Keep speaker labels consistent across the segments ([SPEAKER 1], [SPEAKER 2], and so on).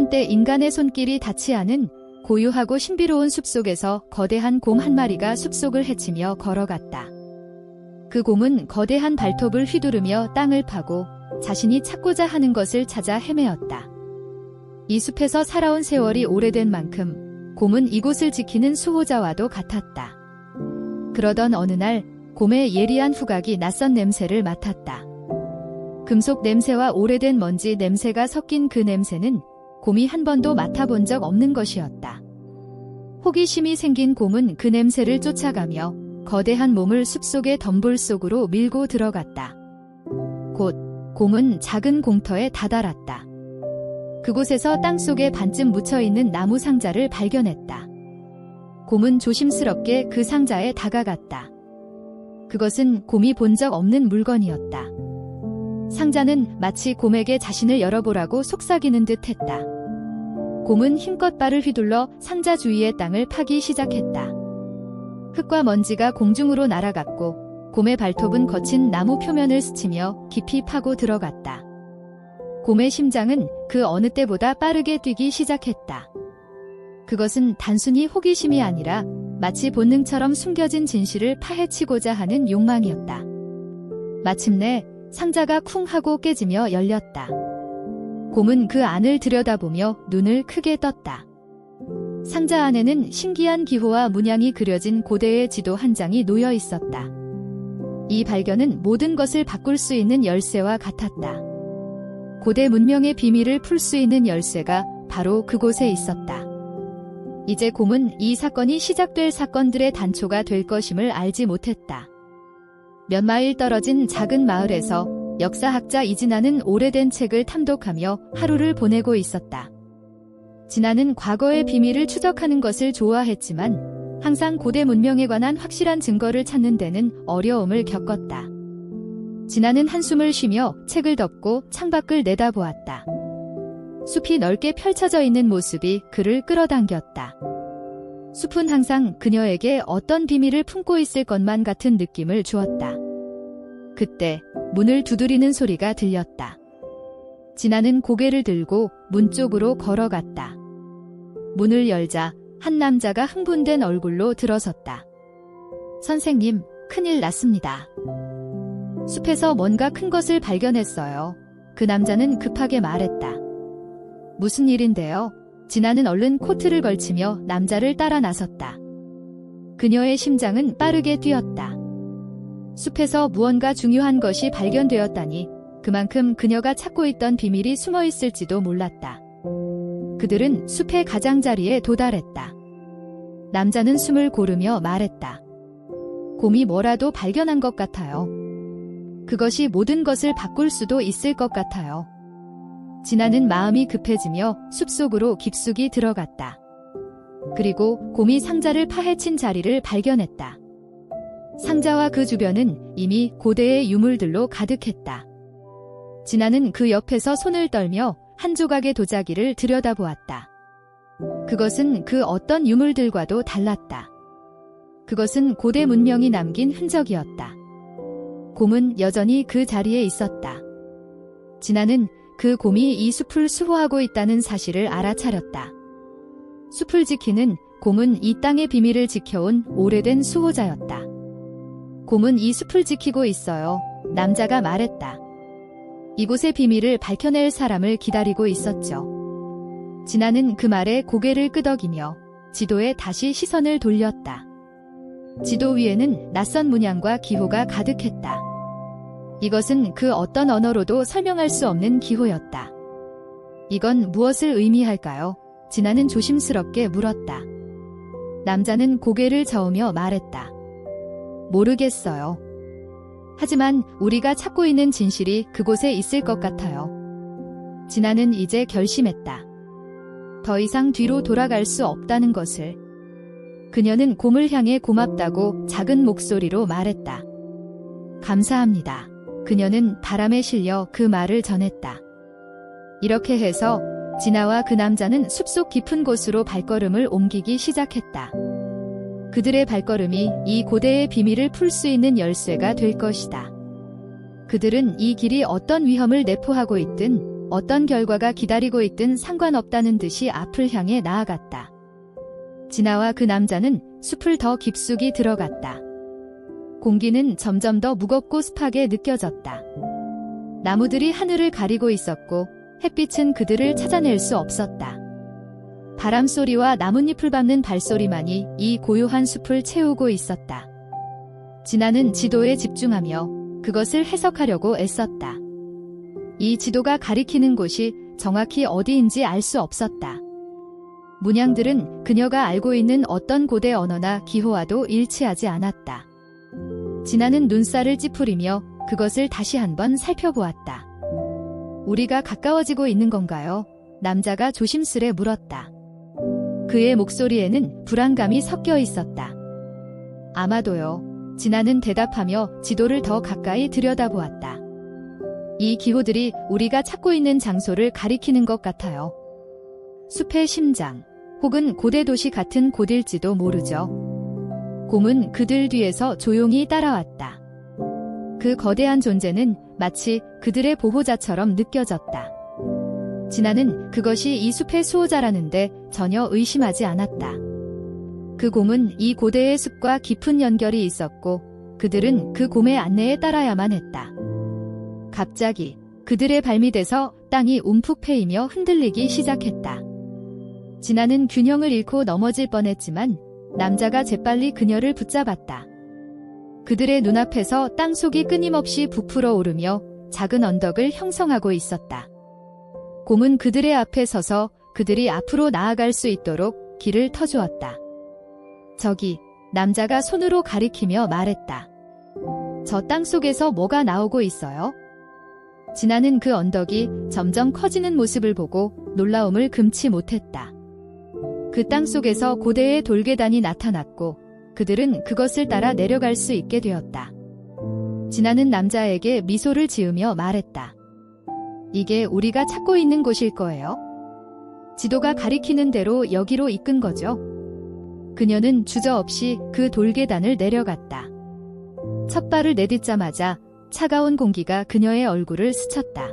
[SPEAKER 1] 한때 인간의 손길이 닿지 않은 고유하고 신비로운 숲속에서 거대한 곰 한 마리가 숲속을 헤치며 걸어갔다. 그 곰은 거대한 발톱을 휘두르며 땅을 파고 자신이 찾고자 하는 것을 찾아 헤매었다. 이 숲에서 살아온 세월이 오래된 만큼 곰은 이곳을 지키는 수호자와도 같았다. 그러던 어느 날 곰의 예리한 후각이 낯선 냄새를 맡았다. 금속 냄새와 오래된 먼지 냄새가 섞인 그 냄새는 곰이 한 번도 맡아본 적 없는 것이었다. 호기심이 생긴 곰은 그 냄새를 쫓아가며 거대한 몸을 숲속의 덤불 속으로 밀고 들어갔다. 곧 곰은 작은 공터에 다다랐다. 그곳에서 땅속에 반쯤 묻혀있는 나무 상자를 발견했다. 곰은 조심스럽게 그 상자에 다가갔다. 그것은 곰이 본 적 없는 물건이었다. 상자는 마치 곰에게 자신을 열어보라고 속삭이는 듯 했다. 곰은 힘껏 발을 휘둘러 상자 주위의 땅을 파기 시작했다. 흙과 먼지가 공중으로 날아갔고 곰의 발톱은 거친 나무 표면을 스치며 깊이 파고 들어갔다. 곰의 심장은 그 어느 때보다 빠르게 뛰기 시작했다. 그것은 단순히 호기심이 아니라 마치 본능처럼 숨겨진 진실을 파헤치고자 하는 욕망이었다. 마침내 상자가 쿵 하고 깨지며 열렸다. 곰은 그 안을 들여다보며 눈을 크게 떴다. 상자 안에는 신기한 기호와 문양이 그려진 고대의 지도 한 장이 놓여 있었다. 이 발견은 모든 것을 바꿀 수 있는 열쇠와 같았다. 고대 문명의 비밀을 풀 수 있는 열쇠가 바로 그곳에 있었다. 이제 곰은 이 사건이 시작될 사건들의 단초가 될 것임을 알지 못했다. 몇 마일 떨어진 작은 마을에서 역사학자 이진아는 오래된 책을 탐독하며 하루를 보내고 있었다. 진아는 과거의 비밀을 추적하는 것을 좋아했지만 항상 고대 문명에 관한 확실한 증거를 찾는 데는 어려움을 겪었다. 진아는 한숨을 쉬며 책을 덮고 창밖을 내다보았다. 숲이 넓게 펼쳐져 있는 모습이 그를 끌어당겼다. 숲은 항상 그녀에게 어떤 비밀을 품고 있을 것만 같은 느낌을 주었다. 그때 문을 두드리는 소리가 들렸다. 진아는 고개를 들고 문 쪽으로 걸어갔다. 문을 열자 한 남자가 흥분된 얼굴로 들어섰다. 선생님, 큰일 났습니다. 숲에서 뭔가 큰 것을 발견했어요. 그 남자는 급하게 말했다. 무슨 일인데요? 진아는 얼른 코트를 걸치며 남자를 따라 나섰다. 그녀의 심장은 빠르게 뛰었다. 숲에서 무언가 중요한 것이 발견되었다니 그만큼 그녀가 찾고 있던 비밀이 숨어 있을지도 몰랐다. 그들은 숲의 가장자리에 도달했다. 남자는 숨을 고르며 말했다. 곰이 뭐라도 발견한 것 같아요. 그것이 모든 것을 바꿀 수도 있을 것 같아요. 진아는 마음이 급해지며 숲속으로 깊숙이 들어갔다. 그리고 곰이 상자를 파헤친 자리를 발견했다. 상자와 그 주변은 이미 고대의 유물들로 가득했다. 진아는 그 옆에서 손을 떨며 한 조각의 도자기를 들여다보았다. 그것은 그 어떤 유물들과도 달랐다. 그것은 고대 문명이 남긴 흔적이었다. 곰은 여전히 그 자리에 있었다. 진아는 그 곰이 이 숲을 수호하고 있다는 사실을 알아차렸다. 숲을 지키는 곰은 이 땅의 비밀을 지켜온 오래된 수호자였다. 곰은 이 숲을 지키고 있어요. 남자가 말했다. 이곳의 비밀을 밝혀낼 사람을 기다리고 있었죠. 진아는 그 말에 고개를 끄덕이며 지도에 다시 시선을 돌렸다. 지도 위에는 낯선 문양과 기호가 가득했다. 이것은 그 어떤 언어로도 설명할 수 없는 기호였다. 이건 무엇을 의미할까요? 진아는 조심스럽게 물었다. 남자는 고개를 저으며 말했다. 모르겠어요. 하지만 우리가 찾고 있는 진실이 그곳에 있을 것 같아요. 진아는 이제 결심했다. 더 이상 뒤로 돌아갈 수 없다는 것을. 그녀는 곰을 향해 고맙다고 작은 목소리로 말했다. 감사합니다. 그녀는 바람에 실려 그 말을 전했다. 이렇게 해서 진아와 그 남자는 숲속 깊은 곳으로 발걸음을 옮기기 시작했다. 그들의 발걸음이 이 고대의 비밀을 풀 수 있는 열쇠가 될 것이다. 그들은 이 길이 어떤 위험을 내포하고 있든 어떤 결과가 기다리고 있든 상관없다는 듯이 앞을 향해 나아갔다. 진아와 그 남자는 숲을 더 깊숙이 들어갔다. 공기는 점점 더 무겁고 습하게 느껴졌다. 나무들이 하늘을 가리고 있었고 햇빛은 그들을 찾아낼 수 없었다. 바람 소리와 나뭇잎을 밟는 발소리만이 이 고요한 숲을 채우고 있었다. 진아는 지도에 집중하며 그것을 해석하려고 애썼다. 이 지도가 가리키는 곳이 정확히 어디인지 알 수 없었다. 문양들은 그녀가 알고 있는 어떤 고대 언어나 기호와도 일치하지 않았다. 진아는 눈살을 찌푸리며 그것을 다시 한번 살펴보았다. 우리가 가까워지고 있는 건가요? 남자가 조심스레 물었다. 그의 목소리에는 불안감이 섞여 있었다. 아마도요. 진아는 대답하며 지도를 더 가까이 들여다보았다. 이 기호들이 우리가 찾고 있는 장소를 가리키는 것 같아요. 숲의 심장, 혹은 고대 도시 같은 곳일지도 모르죠. 곰은 그들 뒤에서 조용히 따라왔다. 그 거대한 존재는 마치 그들의 보호자처럼 느껴졌다. 진아는 그것이 이 숲의 수호자라는데 전혀 의심하지 않았다. 그 곰은 이 고대의 숲과 깊은 연결이 있었고 그들은 그 곰의 안내에 따라야만 했다. 갑자기 그들의 발밑에서 땅이 움푹 패이며 흔들리기 시작했다. 진아는 균형을 잃고 넘어질 뻔했지만 남자가 재빨리 그녀를 붙잡았다. 그들의 눈앞에서 땅속이 끊임없이 부풀어 오르며 작은 언덕을 형성하고 있었다. 곰은 그들의 앞에 서서 그들이 앞으로 나아갈 수 있도록 길을 터주었다. 저기, 남자가 손으로 가리키며 말했다. 저 땅속에서 뭐가 나오고 있어요? 진아는 그 언덕이 점점 커지는 모습을 보고 놀라움을 금치 못했다. 그 땅속에서 고대의 돌계단이 나타났고 그들은 그것을 따라 내려갈 수 있게 되었다. 진아는 남자에게 미소를 지으며 말했다. 이게 우리가 찾고 있는 곳일 거예요? 지도가 가리키는 대로 여기로 이끈 거죠? 그녀는 주저없이 그 돌계단을 내려갔다. 첫 발을 내딛자마자 차가운 공기가 그녀의 얼굴을 스쳤다.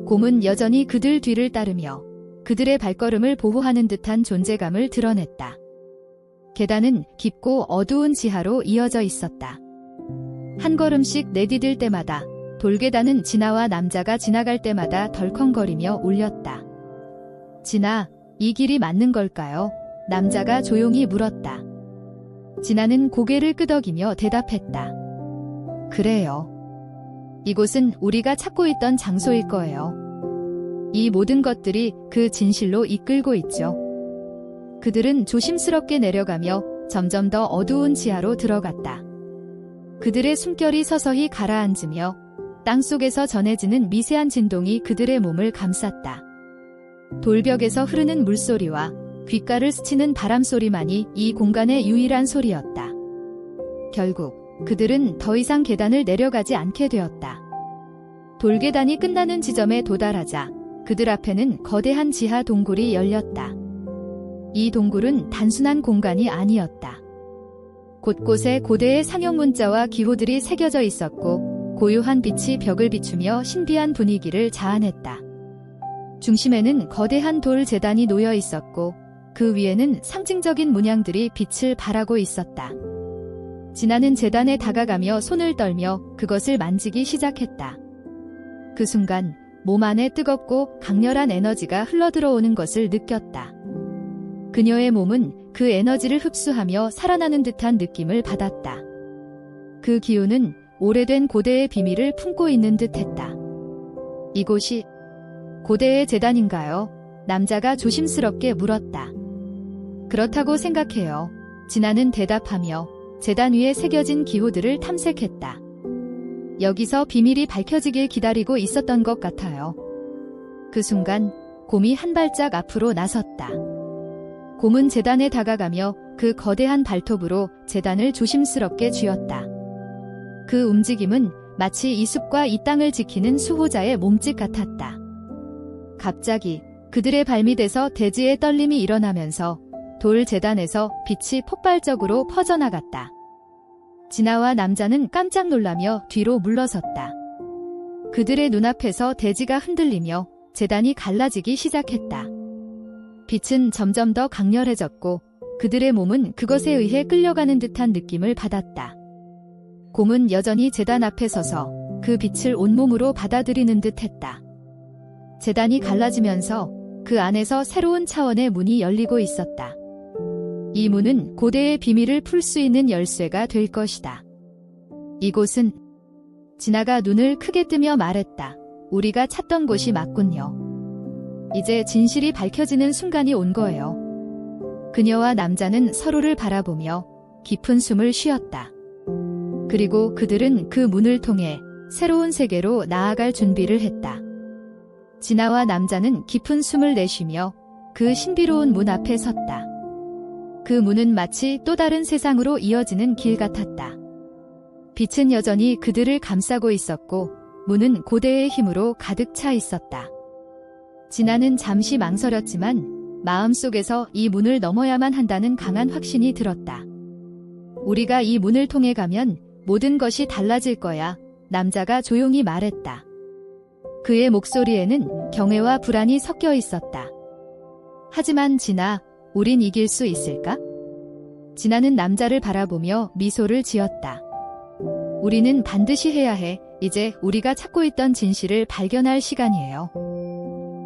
[SPEAKER 1] 곰은 여전히 그들 뒤를 따르며 그들의 발걸음을 보호하는 듯한 존재감을 드러냈다. 계단은 깊고 어두운 지하로 이어져 있었다. 한 걸음씩 내디딜 때마다 돌계단은 진아와 남자가 지나갈 때마다 덜컹거리며 울렸다. 진아, 이 길이 맞는 걸까요? 남자가 조용히 물었다. 진아는 고개를 끄덕이며 대답했다. 그래요. 이곳은 우리가 찾고 있던 장소일 거예요. 이 모든 것들이 그 진실로 이끌고 있죠. 그들은 조심스럽게 내려가며 점점 더 어두운 지하로 들어갔다. 그들의 숨결이 서서히 가라앉으며 땅속에서 전해지는 미세한 진동이 그들의 몸을 감쌌다. 돌벽에서 흐르는 물소리와 귓가를 스치는 바람소리만이 이 공간의 유일한 소리였다. 결국 그들은 더 이상 계단을 내려가지 않게 되었다. 돌계단이 끝나는 지점에 도달하자 그들 앞에는 거대한 지하 동굴이 열렸다. 이 동굴은 단순한 공간이 아니었다. 곳곳에 고대의 상형 문자와 기호들이 새겨져 있었고 고요한 빛이 벽을 비추며 신비한 분위기를 자아냈다. 중심에는 거대한 돌 제단이 놓여 있었고 그 위에는 상징적인 문양들이 빛을 발하고 있었다. 진아는 제단에 다가가며 손을 떨며 그것을 만지기 시작했다. 그 순간 몸 안에 뜨겁고 강렬한 에너지가 흘러들어오는 것을 느꼈다. 그녀의 몸은 그 에너지를 흡수하며 살아나는 듯한 느낌을 받았다. 그 기운은 오래된 고대의 비밀을 품고 있는 듯했다. 이곳이 고대의 제단인가요? 남자가 조심스럽게 물었다. 그렇다고 생각해요. 진아는 대답하며 제단 위에 새겨진 기호들을 탐색했다. 여기서 비밀이 밝혀지길 기다리고 있었던 것 같아요. 그 순간 곰이 한 발짝 앞으로 나섰다. 곰은 제단에 다가가며 그 거대한 발톱으로 제단을 조심스럽게 쥐었다. 그 움직임은 마치 이 숲과 이 땅을 지키는 수호자의 몸짓 같았다. 갑자기 그들의 발밑에서 대지의 떨림이 일어나면서 돌 제단에서 빛이 폭발적으로 퍼져나갔다. 진아와 남자는 깜짝 놀라며 뒤로 물러섰다. 그들의 눈앞에서 대지가 흔들리며 재단이 갈라지기 시작했다. 빛은 점점 더 강렬해졌고 그들의 몸은 그것에 의해 끌려가는 듯한 느낌을 받았다. 곰은 여전히 재단 앞에 서서 그 빛을 온몸으로 받아들이는 듯 했다. 재단이 갈라지면서 그 안에서 새로운 차원의 문이 열리고 있었다. 이 문은 고대의 비밀을 풀 수 있는 열쇠가 될 것이다. 이곳은 진아가 눈을 크게 뜨며 말했다. 우리가 찾던 곳이 맞군요. 이제 진실이 밝혀지는 순간이 온 거예요. 그녀와 남자는 서로를 바라보며 깊은 숨을 쉬었다. 그리고 그들은 그 문을 통해 새로운 세계로 나아갈 준비를 했다. 진아와 남자는 깊은 숨을 내쉬며 그 신비로운 문 앞에 섰다. 그 문은 마치 또 다른 세상으로 이어지는 길 같았다. 빛은 여전히 그들을 감싸고 있었고 문은 고대의 힘으로 가득 차 있었다. 진아는 잠시 망설였지만 마음속에서 이 문을 넘어야만 한다는 강한 확신이 들었다. 우리가 이 문을 통해 가면 모든 것이 달라질 거야. 남자가 조용히 말했다. 그의 목소리에는 경외와 불안이 섞여 있었다. 하지만 진아, 우린 이길 수 있을까? 진아는 남자를 바라보며 미소를 지었다. 우리는 반드시 해야 해. 이제 우리가 찾고 있던 진실을 발견할 시간이에요.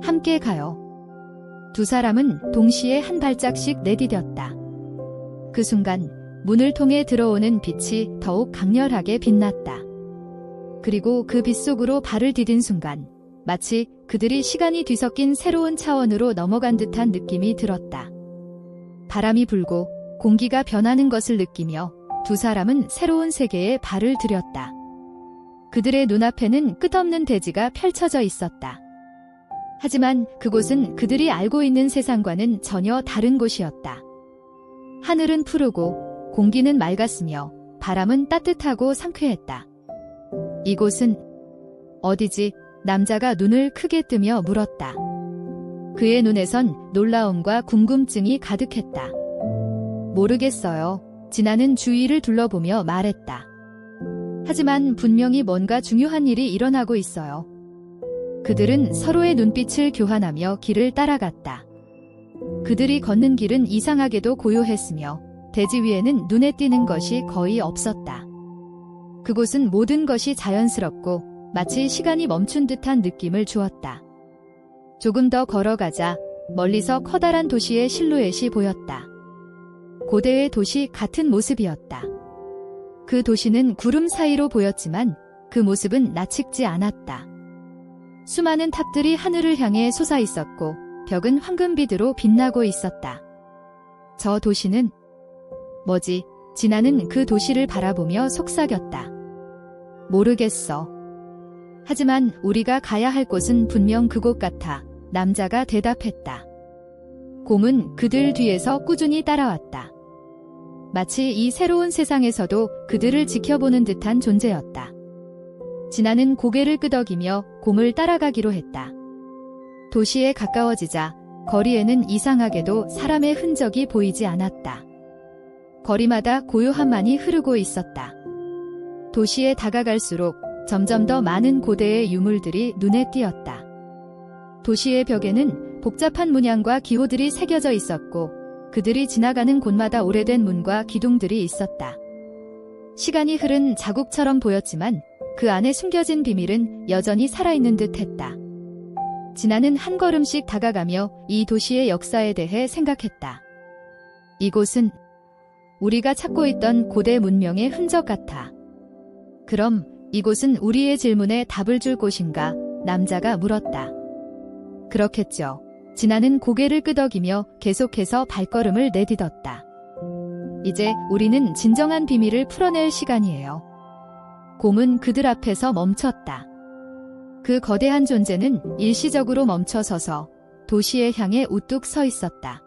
[SPEAKER 1] 함께 가요. 두 사람은 동시에 한 발짝씩 내디뎠다. 그 순간 문을 통해 들어오는 빛이 더욱 강렬하게 빛났다. 그리고 그 빛 속으로 발을 디딘 순간 마치 그들이 시간이 뒤섞인 새로운 차원으로 넘어간 듯한 느낌이 들었다. 바람이 불고 공기가 변하는 것을 느끼며 두 사람은 새로운 세계에 발을 들였다. 그들의 눈앞에는 끝없는 대지가 펼쳐져 있었다. 하지만 그곳은 그들이 알고 있는 세상과는 전혀 다른 곳이었다. 하늘은 푸르고 공기는 맑았으며 바람은 따뜻하고 상쾌했다. 이곳은 어디지? 남자가 눈을 크게 뜨며 물었다. 그의 눈에선 놀라움과 궁금증이 가득했다. 모르겠어요. 진아는 주위를 둘러보며 말했다. 하지만 분명히 뭔가 중요한 일이 일어나고 있어요. 그들은 서로의 눈빛을 교환하며 길을 따라갔다. 그들이 걷는 길은 이상하게도 고요했으며 대지 위에는 눈에 띄는 것이 거의 없었다. 그곳은 모든 것이 자연스럽고 마치 시간이 멈춘 듯한 느낌을 주었다. 조금 더 걸어가자 멀리서 커다란 도시의 실루엣이 보였다. 고대의 도시 같은 모습이었다. 그 도시는 구름 사이로 보였지만 그 모습은 나측지 않았다. 수많은 탑들이 하늘을 향해 솟아 있었고 벽은 황금빛으로 빛나고 있었다. 저 도시는 뭐지? 진아는 그 도시를 바라보며 속삭였다. 모르겠어. 하지만 우리가 가야 할 곳은 분명 그곳 같아. 남자가 대답했다. 곰은 그들 뒤에서 꾸준히 따라왔다. 마치 이 새로운 세상에서도 그들을 지켜보는 듯한 존재였다. 진아는 고개를 끄덕이며 곰을 따라가기로 했다. 도시에 가까워지자 거리에는 이상하게도 사람의 흔적이 보이지 않았다. 거리마다 고요함만이 흐르고 있었다. 도시에 다가갈수록 점점 더 많은 고대의 유물들이 눈에 띄었다. 도시의 벽에는 복잡한 문양과 기호들이 새겨져 있었고 그들이 지나가는 곳마다 오래된 문과 기둥들이 있었다. 시간이 흐른 자국처럼 보였지만 그 안에 숨겨진 비밀은 여전히 살아있는 듯했다. 진아는 한 걸음씩 다가가며 이 도시의 역사에 대해 생각했다. 이곳은 우리가 찾고 있던 고대 문명의 흔적 같아. 그럼 이곳은 우리의 질문에 답을 줄 곳인가? 남자가 물었다. 그렇겠죠. 진아는 고개를 끄덕이며 계속해서 발걸음을 내딛었다. 이제 우리는 진정한 비밀을 풀어낼 시간이에요. 곰은 그들 앞에서 멈췄다. 그 거대한 존재는 일시적으로 멈춰서서 도시에 향해 우뚝 서 있었다.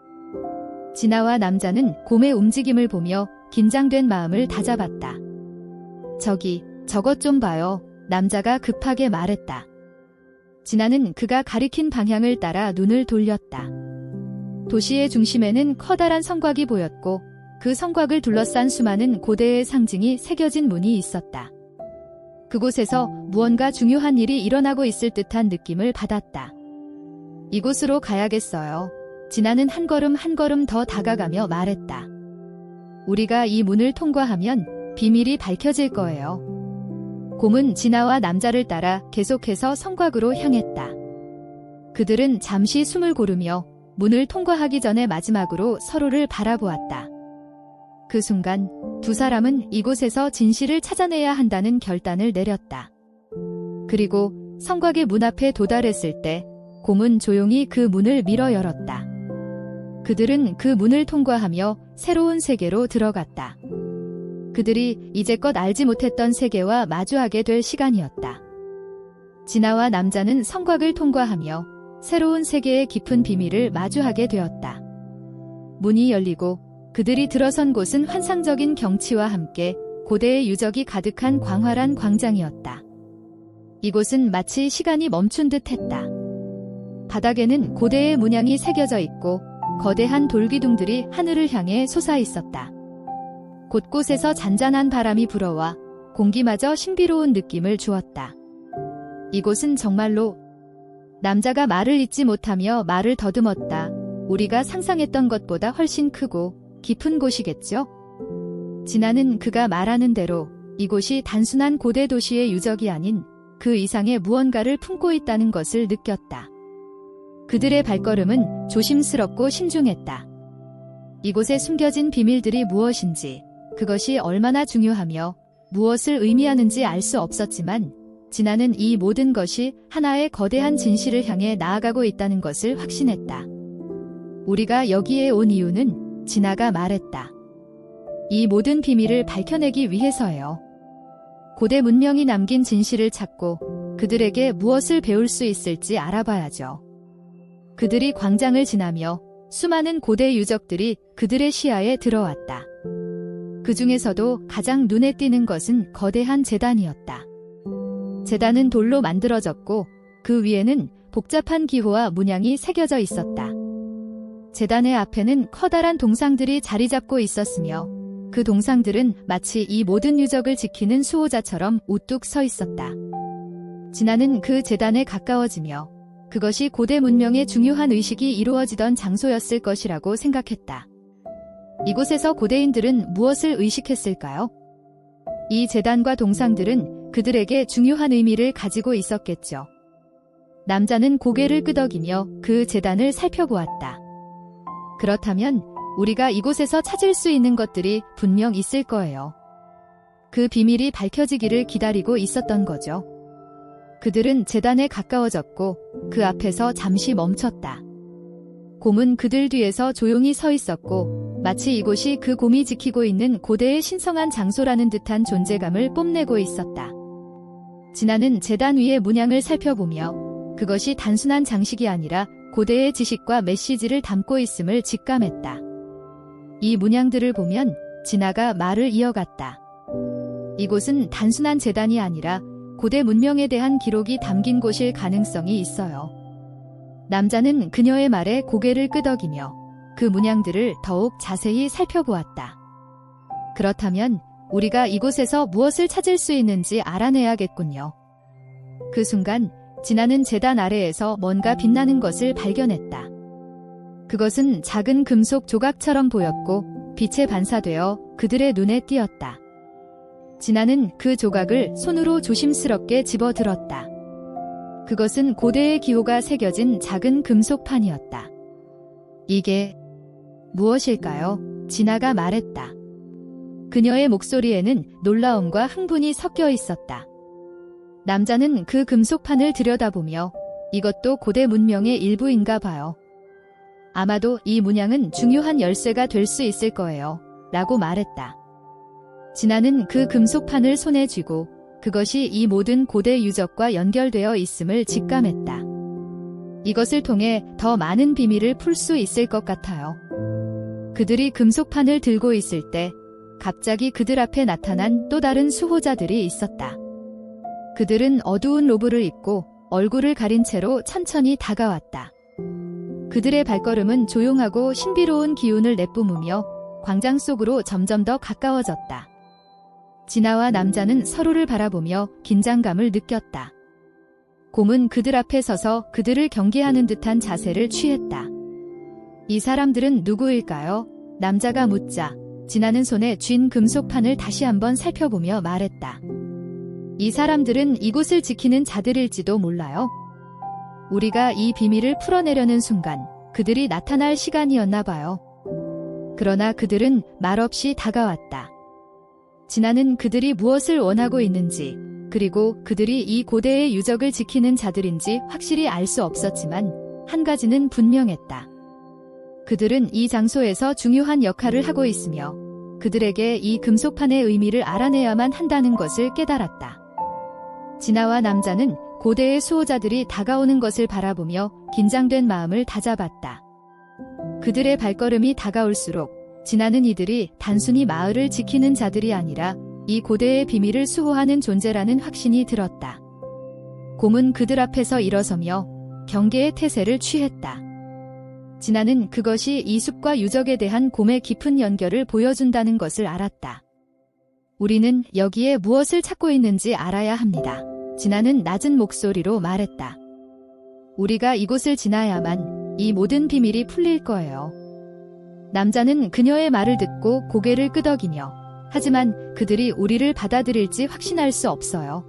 [SPEAKER 1] 진아와 남자는 곰의 움직임을 보며 긴장된 마음을 다잡았다. 저것 좀 봐요. 남자가 급하게 말했다. 진아는 그가 가리킨 방향을 따라 눈을 돌렸다. 도시의 중심에는 커다란 성곽이 보였고 그 성곽을 둘러싼 수많은 고대의 상징이 새겨진 문이 있었다. 그곳에서 무언가 중요한 일이 일어나고 있을 듯한 느낌을 받았다. 이곳으로 가야겠어요. 진아는 한 걸음 한 걸음 더 다가가며 말했다. 우리가 이 문을 통과하면 비밀이 밝혀질 거예요. 곰은 진아와 남자를 따라 계속해서 성곽으로 향했다. 그들은 잠시 숨을 고르며 문을 통과하기 전에 마지막으로 서로를 바라보았다. 그 순간 두 사람은 이곳에서 진실을 찾아내야 한다는 결단을 내렸다. 그리고 성곽의 문 앞에 도달했을 때 곰은 조용히 그 문을 밀어 열었다. 그들은 그 문을 통과하며 새로운 세계로 들어갔다. 그들이 이제껏 알지 못했던 세계와 마주하게 될 시간이었다. 진아와 남자는 성곽을 통과하며 새로운 세계의 깊은 비밀을 마주하게 되었다. 문이 열리고 그들이 들어선 곳은 환상적인 경치와 함께 고대의 유적이 가득한 광활한 광장이었다. 이곳은 마치 시간이 멈춘 듯 했다. 바닥에는 고대의 문양이 새겨져 있고 거대한 돌기둥들이 하늘을 향해 솟아 있었다. 곳곳에서 잔잔한 바람이 불어와 공기마저 신비로운 느낌을 주었다. 이곳은 정말로... 남자가 말을 잇지 못하며 말을 더듬었다. 우리가 상상했던 것보다 훨씬 크고 깊은 곳이겠죠? 진아는 그가 말하는 대로 이곳이 단순한 고대 도시의 유적이 아닌 그 이상의 무언가를 품고 있다는 것을 느꼈다. 그들의 발걸음은 조심스럽고 신중했다. 이곳에 숨겨진 비밀들이 무엇인지, 그것이 얼마나 중요하며 무엇을 의미하는지 알 수 없었지만 진아는 이 모든 것이 하나의 거대한 진실을 향해 나아가고 있다는 것을 확신했다. 우리가 여기에 온 이유는 진아가 말했다. 이 모든 비밀을 밝혀내기 위해서예요. 고대 문명이 남긴 진실을 찾고 그들에게 무엇을 배울 수 있을지 알아봐야죠. 그들이 광장을 지나며 수많은 고대 유적들이 그들의 시야에 들어왔다. 그 중에서도 가장 눈에 띄는 것은 거대한 제단이었다. 제단은 돌로 만들어졌고 그 위에는 복잡한 기호와 문양이 새겨져 있었다. 제단의 앞에는 커다란 동상들이 자리 잡고 있었으며 그 동상들은 마치 이 모든 유적을 지키는 수호자처럼 우뚝 서 있었다. 진아는 그 제단에 가까워지며 그것이 고대 문명의 중요한 의식이 이루어지던 장소였을 것이라고 생각했다. 이곳에서 고대인들은 무엇을 의식했을까요? 이 제단과 동상들은 그들에게 중요한 의미를 가지고 있었겠죠. 남자는 고개를 끄덕이며 그 제단을 살펴보았다. 그렇다면 우리가 이곳에서 찾을 수 있는 것들이 분명 있을 거예요. 그 비밀이 밝혀지기를 기다리고 있었던 거죠. 그들은 제단에 가까워졌고 그 앞에서 잠시 멈췄다. 곰은 그들 뒤에서 조용히 서 있었고 마치 이곳이 그 곰이 지키고 있는 고대의 신성한 장소라는 듯한 존재감을 뽐내고 있었다. 진아는 제단 위의 문양을 살펴보며 그것이 단순한 장식이 아니라 고대의 지식과 메시지를 담고 있음을 직감했다. 이 문양들을 보면 진아가 말을 이어갔다. 이곳은 단순한 제단이 아니라 고대 문명에 대한 기록이 담긴 곳일 가능성이 있어요. 남자는 그녀의 말에 고개를 끄덕이며 그 문양들을 더욱 자세히 살펴보았다. 그렇다면 우리가 이곳에서 무엇을 찾을 수 있는지 알아내야겠군요. 그 순간 진아는 제단 아래에서 뭔가 빛나는 것을 발견했다. 그것은 작은 금속 조각처럼 보였고 빛에 반사되어 그들의 눈에 띄었다. 진아는 그 조각을 손으로 조심스럽게 집어들었다. 그것은 고대의 기호가 새겨진 작은 금속판이었다. 이게 무엇일까요? 진아가 말했다. 그녀의 목소리에는 놀라움과 흥분이 섞여 있었다. 남자는 그 금속판을 들여다보며 이것도 고대 문명의 일부인가 봐요. 아마도 이 문양은 중요한 열쇠가 될 수 있을 거예요. 라고 말했다. 진아는 그 금속판을 손에 쥐고 그것이 이 모든 고대 유적과 연결되어 있음을 직감했다. 이것을 통해 더 많은 비밀을 풀 수 있을 것 같아요. 그들이 금속판을 들고 있을 때 갑자기 그들 앞에 나타난 또 다른 수호자들이 있었다. 그들은 어두운 로브를 입고 얼굴을 가린 채로 천천히 다가왔다. 그들의 발걸음은 조용하고 신비로운 기운을 내뿜으며 광장 속으로 점점 더 가까워졌다. 진아와 남자는 서로를 바라보며 긴장감을 느꼈다. 곰은 그들 앞에 서서 그들을 경계하는 듯한 자세를 취했다. 이 사람들은 누구일까요? 남자가 묻자 진아는 손에 쥔 금속판을 다시 한번 살펴보며 말했다. 이 사람들은 이곳을 지키는 자들일지도 몰라요. 우리가 이 비밀을 풀어내려는 순간 그들이 나타날 시간이었나 봐요. 그러나 그들은 말없이 다가왔다. 진아는 그들이 무엇을 원하고 있는지, 그리고 그들이 이 고대의 유적을 지키는 자들인지 확실히 알 수 없었지만 한 가지는 분명했다. 그들은 이 장소에서 중요한 역할을 하고 있으며 그들에게 이 금속판의 의미를 알아내야만 한다는 것을 깨달았다. 진아와 남자는 고대의 수호자들이 다가오는 것을 바라보며 긴장된 마음을 다잡았다. 그들의 발걸음이 다가올수록 진아는 이들이 단순히 마을을 지키는 자들이 아니라 이 고대의 비밀을 수호하는 존재라는 확신이 들었다. 곰은 그들 앞에서 일어서며 경계의 태세를 취했다. 진아는 그것이 이 숲과 유적에 대한 곰의 깊은 연결을 보여준다는 것을 알았다. 우리는 여기에 무엇을 찾고 있는지 알아야 합니다. 진아는 낮은 목소리로 말했다. 우리가 이곳을 지나야만 이 모든 비밀이 풀릴 거예요. 남자는 그녀의 말을 듣고 고개를 끄덕이며 하지만 그들이 우리를 받아들일지 확신할 수 없어요.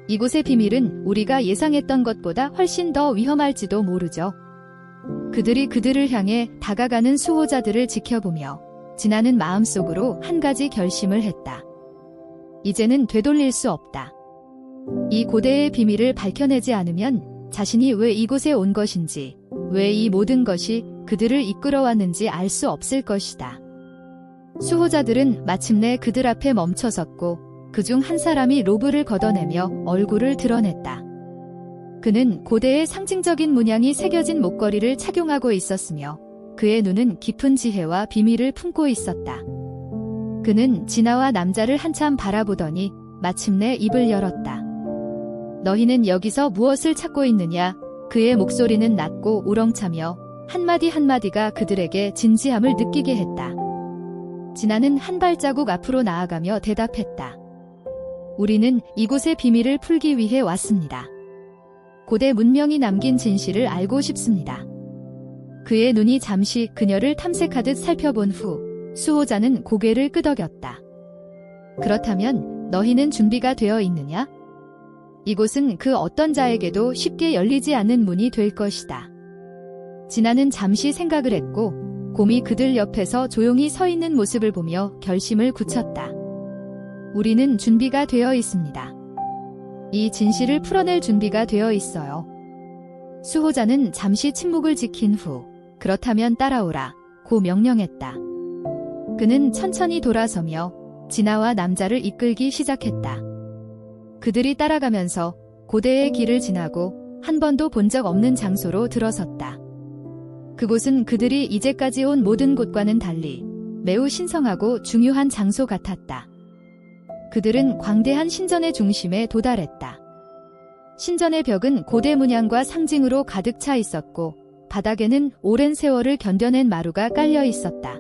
[SPEAKER 1] 이곳의 비밀은 우리가 예상했던 것보다 훨씬 더 위험할지도 모르죠. 그들이 그들을 향해 다가가는 수호자들을 지켜보며 진아는 마음속으로 한 가지 결심을 했다. 이제는 되돌릴 수 없다. 이 고대의 비밀을 밝혀내지 않으면 자신이 왜 이곳에 온 것인지, 왜 이 모든 것이 그들을 이끌어왔는지 알 수 없을 것이다. 수호자들은 마침내 그들 앞에 멈춰섰고 그중 한 사람이 로브를 걷어내며 얼굴을 드러냈다. 그는 고대의 상징적인 문양이 새겨진 목걸이를 착용하고 있었으며 그의 눈은 깊은 지혜와 비밀을 품고 있었다. 그는 진아와 남자를 한참 바라보더니 마침내 입을 열었다. 너희는 여기서 무엇을 찾고 있느냐? 그의 목소리는 낮고 우렁차며 한마디 한마디가 그들에게 진지함을 느끼게 했다. 진아는 한 발자국 앞으로 나아가며 대답했다. 우리는 이곳의 비밀을 풀기 위해 왔습니다. 고대 문명이 남긴 진실을 알고 싶습니다. 그의 눈이 잠시 그녀를 탐색하듯 살펴본 후 수호자는 고개를 끄덕였다. 그렇다면 너희는 준비가 되어 있느냐? 이곳은 그 어떤 자에게도 쉽게 열리지 않는 문이 될 것이다. 진아는 잠시 생각을 했고 곰이 그들 옆에서 조용히 서 있는 모습을 보며 결심을 굳혔다. 우리는 준비가 되어 있습니다. 이 진실을 풀어낼 준비가 되어 있어요. 수호자는 잠시 침묵을 지킨 후 그렇다면 따라오라 고 명령했다. 그는 천천히 돌아서며 진아와 남자를 이끌기 시작했다. 그들이 따라가면서 고대의 길을 지나고 한 번도 본 적 없는 장소로 들어섰다. 그곳은 그들이 이제까지 온 모든 곳과는 달리 매우 신성하고 중요한 장소 같았다. 그들은 광대한 신전의 중심에 도달했다. 신전의 벽은 고대 문양과 상징으로 가득 차 있었고 바닥에는 오랜 세월을 견뎌낸 마루가 깔려 있었다.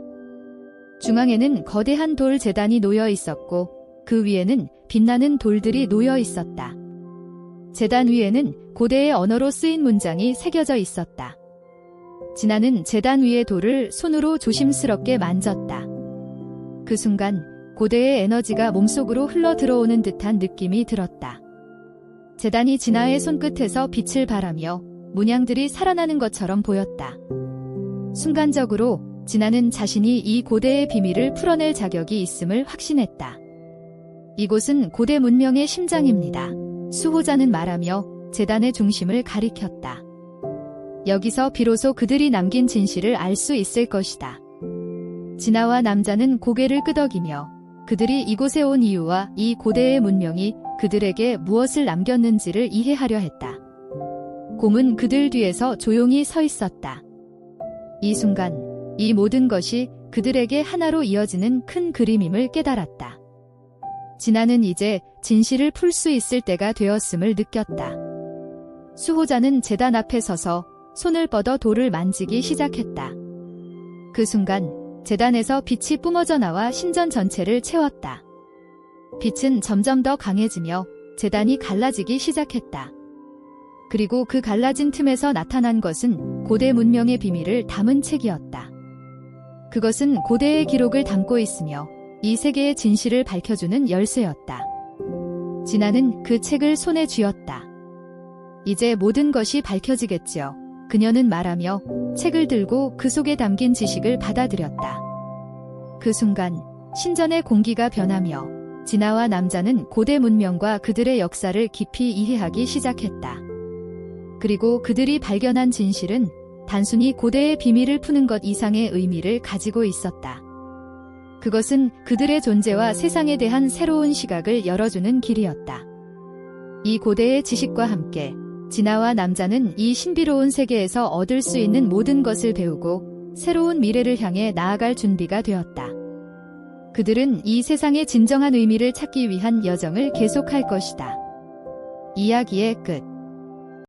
[SPEAKER 1] 중앙에는 거대한 돌 제단이 놓여 있었고 그 위에는 빛나는 돌들이 놓여 있었다. 제단 위에는 고대의 언어로 쓰인 문장이 새겨져 있었다. 진아는 제단 위의 돌을 손으로 조심스럽게 만졌다. 그 순간 고대의 에너지가 몸속으로 흘러 들어오는 듯한 느낌이 들었다. 제단이 진아의 손끝에서 빛을 발하며 문양들이 살아나는 것처럼 보였다. 순간적으로 진아는 자신이 이 고대의 비밀을 풀어낼 자격이 있음을 확신했다. 이곳은 고대 문명의 심장입니다. 수호자는 말하며 제단의 중심을 가리켰다. 여기서 비로소 그들이 남긴 진실을 알 수 있을 것이다. 진아와 남자는 고개를 끄덕이며 그들이 이곳에 온 이유와 이 고대의 문명이 그들에게 무엇을 남겼는지를 이해하려 했다. 곰은 그들 뒤에서 조용히 서 있었다. 이 순간 이 모든 것이 그들에게 하나로 이어지는 큰 그림임을 깨달았다. 진아는 이제 진실을 풀 수 있을 때가 되었음을 느꼈다. 수호자는 제단 앞에 서서 손을 뻗어 돌을 만지기 시작했다. 그 순간 제단에서 빛이 뿜어져 나와 신전 전체를 채웠다. 빛은 점점 더 강해지며 제단이 갈라지기 시작했다. 그리고 그 갈라진 틈에서 나타난 것은 고대 문명의 비밀을 담은 책이었다. 그것은 고대의 기록을 담고 있으며 이 세계의 진실을 밝혀주는 열쇠였다. 진아는 그 책을 손에 쥐었다. 이제 모든 것이 밝혀지겠지요. 그녀는 말하며 책을 들고 그 속에 담긴 지식을 받아들였다. 그 순간 신전의 공기가 변하며 진아와 남자는 고대 문명과 그들의 역사를 깊이 이해하기 시작했다. 그리고 그들이 발견한 진실은 단순히 고대의 비밀을 푸는 것 이상의 의미를 가지고 있었다. 그것은 그들의 존재와 세상에 대한 새로운 시각을 열어주는 길이었다. 이 고대의 지식과 함께 진아와 남자는 이 신비로운 세계에서 얻을 수 있는 모든 것을 배우고 새로운 미래를 향해 나아갈 준비가 되었다. 그들은 이 세상의 진정한 의미를 찾기 위한 여정을 계속할 것이다. 이야기의 끝.